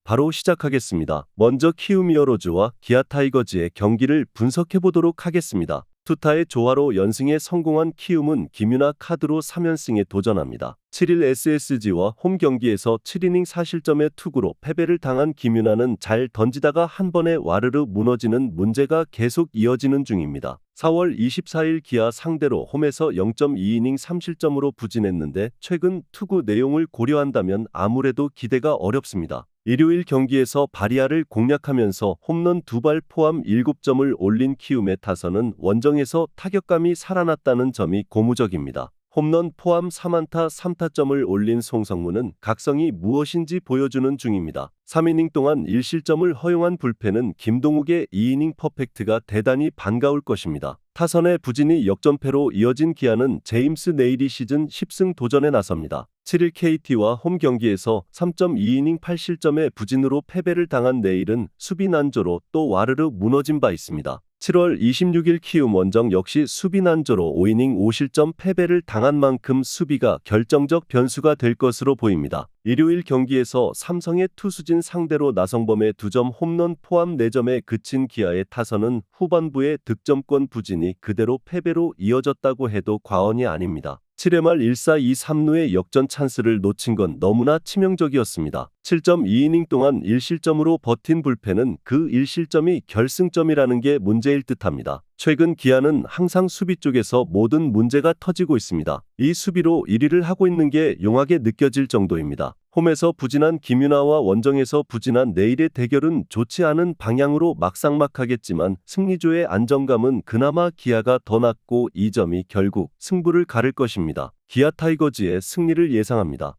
바로 시작하겠습니다. 먼저 키움 히어로즈와 기아 타이거즈의 경기를 분석해 보도록 하겠습니다. 투타의 조화로 연승에 성공한 키움은 김윤아 카드로 3연승에 도전합니다. 7일 SSG와 홈 경기에서 7이닝 4실점의 투구로 패배를 당한 김윤아는 잘 던지다가 한 번에 와르르 무너지는 문제가 계속 이어지는 중입니다. 4월 24일 기아 상대로 홈에서 0.2이닝 3실점으로 부진했는데 최근 투구 내용을 고려한다면 아무래도 기대가 어렵습니다. 일요일 경기에서 바리아를 공략하면서 홈런 2발 포함 7점을 올린 키움의 타선은 원정에서 타격감이 살아났다는 점이 고무적입니다. 홈런 포함 3안타 3타점을 올린 송성문은 각성이 무엇인지 보여주는 중입니다. 3이닝 동안 1실점을 허용한 불펜은 김동욱의 2이닝 퍼펙트가 대단히 반가울 것입니다. 타선의 부진이 역전패로 이어진 기아는 제임스 네일이 시즌 10승 도전에 나섭니다. 7일 KT와 홈 경기에서 3.2이닝 8실점의 부진으로 패배를 당한 네일은 수비 난조로 또 와르르 무너진 바 있습니다. 7월 26일 키움 원정 역시 수비 난조로 5이닝 5실점 패배를 당한 만큼 수비가 결정적 변수가 될 것으로 보입니다. 일요일 경기에서 삼성의 투수진 상대로 나성범의 2점 홈런 포함 4점에 그친 기아의 타선은 후반부의 득점권 부진이 그대로 패배로 이어졌다고 해도 과언이 아닙니다. 7회 말 1사 2-3루의 역전 찬스를 놓친 건 너무나 치명적이었습니다. 7.2이닝 동안 1실점으로 버틴 불펜은 그 1실점이 결승점이라는 게 문제일 듯합니다. 최근 기아는 항상 수비 쪽에서 모든 문제가 터지고 있습니다. 이 수비로 1위를 하고 있는 게 용하게 느껴질 정도입니다. 홈에서 부진한 김윤아와 원정에서 부진한 네일의 대결은 좋지 않은 방향으로 막상막하겠지만 승리조의 안정감은 그나마 기아가 더 낮고 이 점이 결국 승부를 가를 것입니다. 기아 타이거즈의 승리를 예상합니다.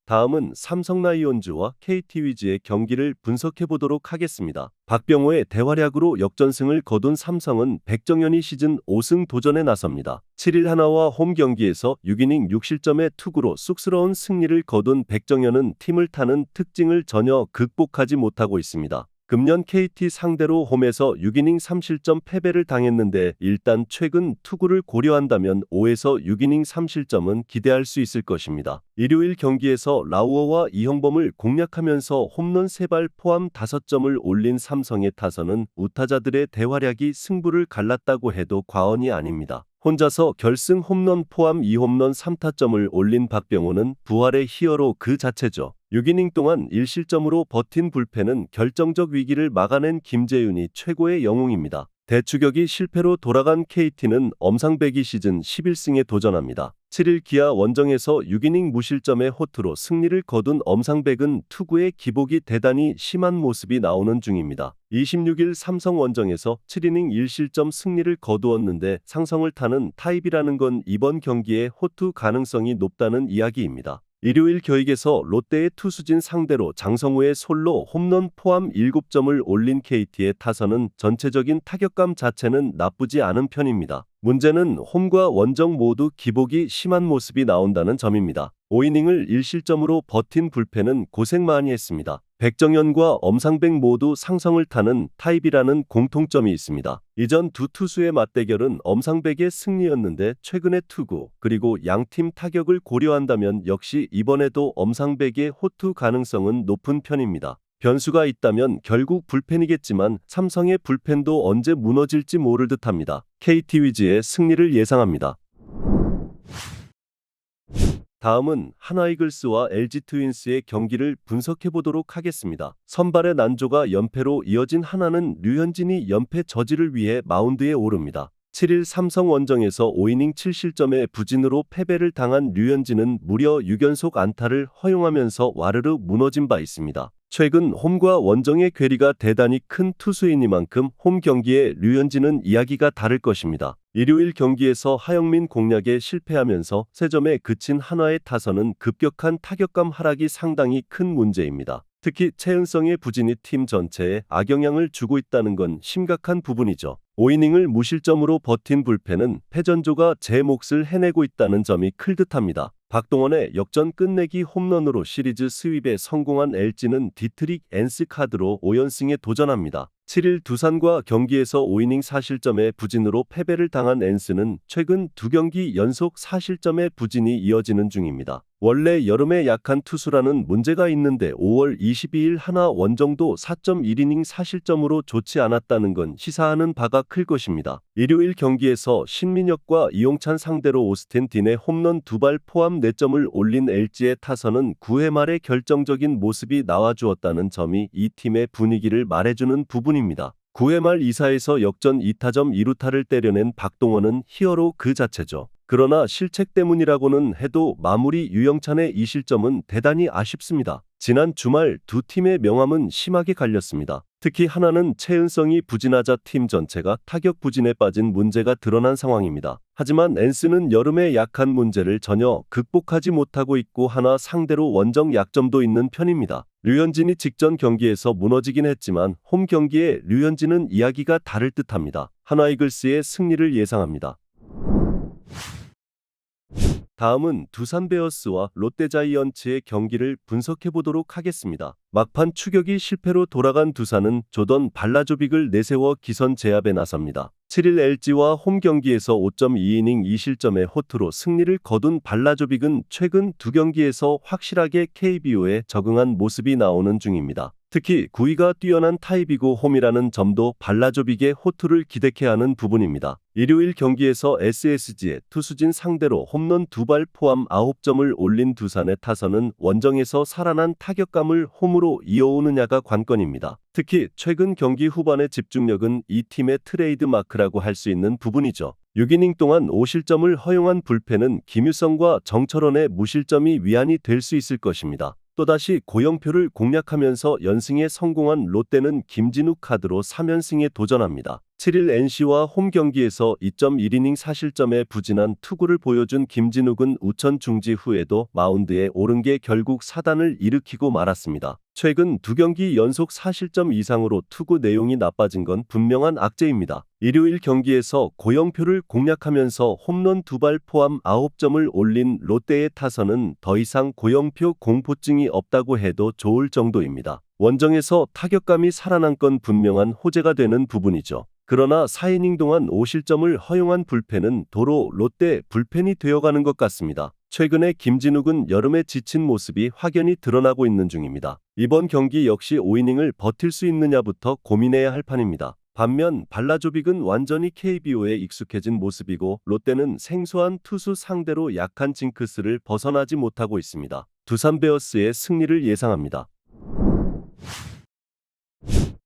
다음은 삼성 라이온즈와 KT 위즈의 경기를 분석해 보도록 하겠습니다. 박병호의 대활약으로 역전승을 거둔 삼성은 백정현이 시즌 5승 도전에 나섭니다. 7일 하나와 홈 경기에서 6이닝 6실점의 투구로 쑥스러운 승리를 거둔 백정현은 팀을 타는 특징을 전혀 극복하지 못하고 있습니다. 금년 KT 상대로 홈에서 6이닝 3실점 패배를 당했는데 일단 최근 투구를 고려한다면 5에서 6이닝 3실점은 기대할 수 있을 것입니다. 일요일 경기에서 라우어와 이형범을 공략하면서 홈런 3발 포함 5점을 올린 삼성의 타선은 우타자들의 대활약이 승부를 갈랐다고 해도 과언이 아닙니다. 혼자서 결승 홈런 포함 2홈런 3타점을 올린 박병호는 부활의 히어로 그 자체죠. 6이닝 동안 1실점으로 버틴 불펜은 결정적 위기를 막아낸 김재윤이 최고의 영웅입니다. 대추격이 실패로 돌아간 KT는 엄상백이 시즌 11승에 도전합니다. 7일 기아 원정에서 6이닝 무실점의 호투로 승리를 거둔 엄상백은 투구의 기복이 대단히 심한 모습이 나오는 중입니다. 26일 삼성 원정에서 7이닝 1실점 승리를 거두었는데 상성을 타는 타입이라는 건 이번 경기에 호투 가능성이 높다는 이야기입니다. 일요일 교익에서 롯데의 투수진 상대로 장성우의 솔로 홈런 포함 7점을 올린 KT의 타선은 전체적인 타격감 자체는 나쁘지 않은 편입니다. 문제는 홈과 원정 모두 기복이 심한 모습이 나온다는 점입니다. 5이닝을 1실점으로 버틴 불펜은 고생 많이 했습니다. 백정현과 엄상백 모두 상성을 타는 타입이라는 공통점이 있습니다. 이전 두 투수의 맞대결은 엄상백의 승리였는데 최근의 투구 그리고 양팀 타격을 고려한다면 역시 이번에도 엄상백의 호투 가능성은 높은 편입니다. 변수가 있다면 결국 불펜이겠지만 삼성의 불펜도 언제 무너질지 모를 듯합니다. KT 위즈의 승리를 예상합니다. 다음은 하나 이글스와 LG 트윈스의 경기를 분석해 보도록 하겠습니다. 선발의 난조가 연패로 이어진 하나는 류현진이 연패 저지를 위해 마운드에 오릅니다. 7일 삼성 원정에서 5이닝 7실점의 부진으로 패배를 당한 류현진은 무려 6연속 안타를 허용하면서 와르르 무너진 바 있습니다. 최근 홈과 원정의 괴리가 대단히 큰 투수이니만큼 홈 경기에 류현진은 이야기가 다를 것입니다. 일요일 경기에서 하영민 공략에 실패하면서 3점에 그친 한화의 타선은 급격한 타격감 하락이 상당히 큰 문제입니다. 특히 최은성의 부진이 팀 전체에 악영향을 주고 있다는 건 심각한 부분이죠. 5이닝을 무실점으로 버틴 불펜은 패전조가 제 몫을 해내고 있다는 점이 클듯합니다. 박동원의 역전 끝내기 홈런으로 시리즈 스윕에 성공한 LG는 디트릭 앤스 카드로 5연승에 도전합니다. 7일 두산과 경기에서 5이닝 4실점의 부진으로 패배를 당한 앤스는 최근 2경기 연속 4실점의 부진이 이어지는 중입니다. 원래 여름에 약한 투수라는 문제가 있는데 5월 22일 하나 원정도 4.1이닝 4실점으로 좋지 않았다는 건 시사하는 바가 클 것입니다. 일요일 경기에서 신민혁과 이용찬 상대로 오스틴 딘의 홈런 2발 포함 4점을 올린 LG의 타선은 9회 말에 결정적인 모습이 나와주었다는 점이 이 팀의 분위기를 말해주는 부분입니다. 9회 말 2사에서 역전 2타점 2루타를 때려낸 박동원은 히어로 그 자체죠. 그러나 실책 때문이라고는 해도 마무리 유영찬의 2실점은 대단히 아쉽습니다. 지난 주말 두 팀의 명암은 심하게 갈렸습니다. 특히 하나는 최은성이 부진하자 팀 전체가 타격 부진에 빠진 문제가 드러난 상황입니다. 하지만 앤스는 여름에 약한 문제를 전혀 극복하지 못하고 있고 하나 상대로 원정 약점도 있는 편입니다. 류현진이 직전 경기에서 무너지긴 했지만 홈 경기에 류현진은 이야기가 다를 듯합니다. 하나이글스의 승리를 예상합니다. 다음은 두산 베어스와 롯데 자이언츠의 경기를 분석해보도록 하겠습니다. 막판 추격이 실패로 돌아간 두산은 조던 발라조빅을 내세워 기선 제압에 나섭니다. 7일 LG와 홈 경기에서 5.2이닝 2실점의 호투로 승리를 거둔 발라조빅은 최근 2경기에서 확실하게 KBO에 적응한 모습이 나오는 중입니다. 특히 구위가 뛰어난 타입이고 홈이라는 점도 발라조빅의 호투를 기대케 하는 부분입니다. 일요일 경기에서 SSG의 투수진 상대로 홈런 2발 포함 9점을 올린 두산의 타선은 원정에서 살아난 타격감을 홈으로 이어오느냐가 관건입니다. 특히 최근 경기 후반의 집중력은 이 팀의 트레이드 마크라고 할 수 있는 부분이죠. 6이닝 동안 5실점을 허용한 불펜은 김유성과 정철원의 무실점이 위안이 될 수 있을 것입니다. 또다시 고영표를 공략하면서 연승에 성공한 롯데는 김진욱 카드로 3연승에 도전합니다. 7일 NC와 홈 경기에서 2.1이닝 4실점에 부진한 투구를 보여준 김진욱은 우천 중지 후에도 마운드에 오른 게 결국 사단을 일으키고 말았습니다. 최근 2경기 연속 4실점 이상으로 투구 내용이 나빠진 건 분명한 악재입니다. 일요일 경기에서 고영표를 공략하면서 홈런 2발 포함 9점을 올린 롯데의 타선은 더 이상 고영표 공포증이 없다고 해도 좋을 정도입니다. 원정에서 타격감이 살아난 건 분명한 호재가 되는 부분이죠. 그러나 4이닝 동안 5실점을 허용한 불펜은 도로 롯데 불펜이 되어가는 것 같습니다. 최근에 김진욱은 여름에 지친 모습이 확연히 드러나고 있는 중입니다. 이번 경기 역시 5이닝을 버틸 수 있느냐부터 고민해야 할 판입니다. 반면 발라조빅은 완전히 KBO에 익숙해진 모습이고 롯데는 생소한 투수 상대로 약한 징크스를 벗어나지 못하고 있습니다. 두산 베어스의 승리를 예상합니다.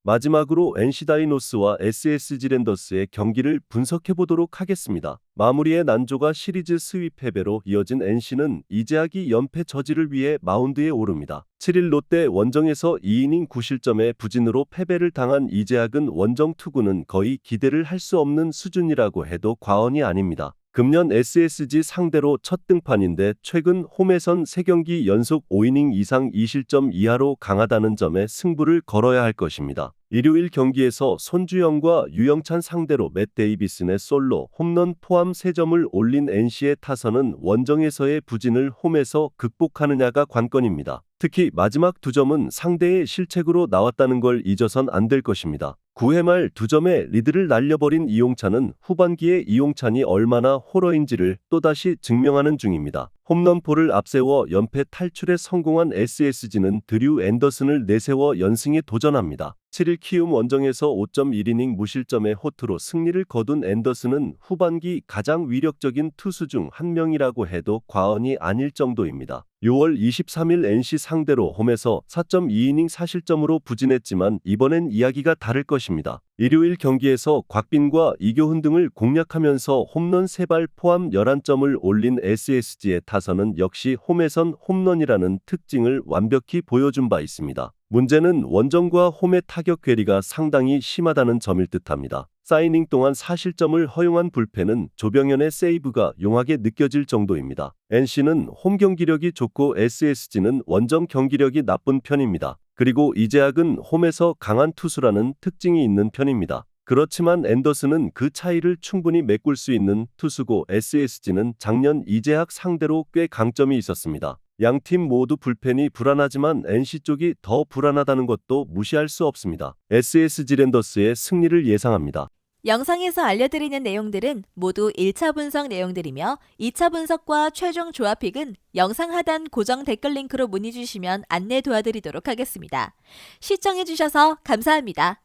마지막으로 NC 다이노스와 SSG 랜더스의 경기를 분석해보도록 하겠습니다. 마무리의 난조가 시리즈 스윕 패배로 이어진 NC는 이재학이 연패 저지를 위해 마운드에 오릅니다. 7일 롯데 원정에서 2이닝 9실점의 부진으로 패배를 당한 이재학은 원정 투구는 거의 기대를 할 수 없는 수준이라고 해도 과언이 아닙니다. 금년 SSG 상대로 첫 등판인데 최근 홈에선 3경기 연속 5이닝 이상 2실점 이하로 강하다는 점에 승부를 걸어야 할 것입니다. 일요일 경기에서 손주영과 유영찬 상대로 맷 데이비슨의 솔로 홈런 포함 3점을 올린 NC의 타선은 원정에서의 부진을 홈에서 극복하느냐가 관건입니다. 특히 마지막 2점은 상대의 실책으로 나왔다는 걸 잊어선 안 될 것입니다. 9회 말 2점의 리드를 날려버린 이용찬은 후반기에 이용찬이 얼마나 호러인지를 또다시 증명하는 중입니다. 홈런포를 앞세워 연패 탈출에 성공한 SSG는 드류 앤더슨을 내세워 연승에 도전합니다. 7일 키움 원정에서 5.1이닝 무실점의 호투로 승리를 거둔 앤더슨은 후반기 가장 위력적인 투수 중 한 명이라고 해도 과언이 아닐 정도입니다. 6월 23일 NC 상대로 홈에서 4.2이닝 4실점으로 부진했지만 이번엔 이야기가 다를 것입니다. 일요일 경기에서 곽빈과 이교훈 등을 공략하면서 홈런 3발 포함 11점을 올린 SSG의 타선은 역시 홈에선 홈런이라는 특징을 완벽히 보여준 바 있습니다. 문제는 원정과 홈의 타격 괴리가 상당히 심하다는 점일 듯합니다. 4이닝 동안 4실점을 허용한 불펜은 조병현의 세이브가 용하게 느껴질 정도입니다. NC는 홈 경기력이 좋고 SSG는 원정 경기력이 나쁜 편입니다. 그리고 이재학은 홈에서 강한 투수라는 특징이 있는 편입니다. 그렇지만 앤더슨은 그 차이를 충분히 메꿀 수 있는 투수고 SSG는 작년 이재학 상대로 꽤 강점이 있었습니다. 양팀 모두 불펜이 불안하지만 NC 쪽이 더 불안하다는 것도 무시할 수 없습니다. SSG 랜더스의 승리를 예상합니다. 영상에서 알려드리는 내용들은 모두 1차 분석 내용들이며 2차 분석과 최종 조합픽은 영상 하단 고정 댓글 링크로 문의 주시면 안내 도와드리도록 하겠습니다. 시청해주셔서 감사합니다.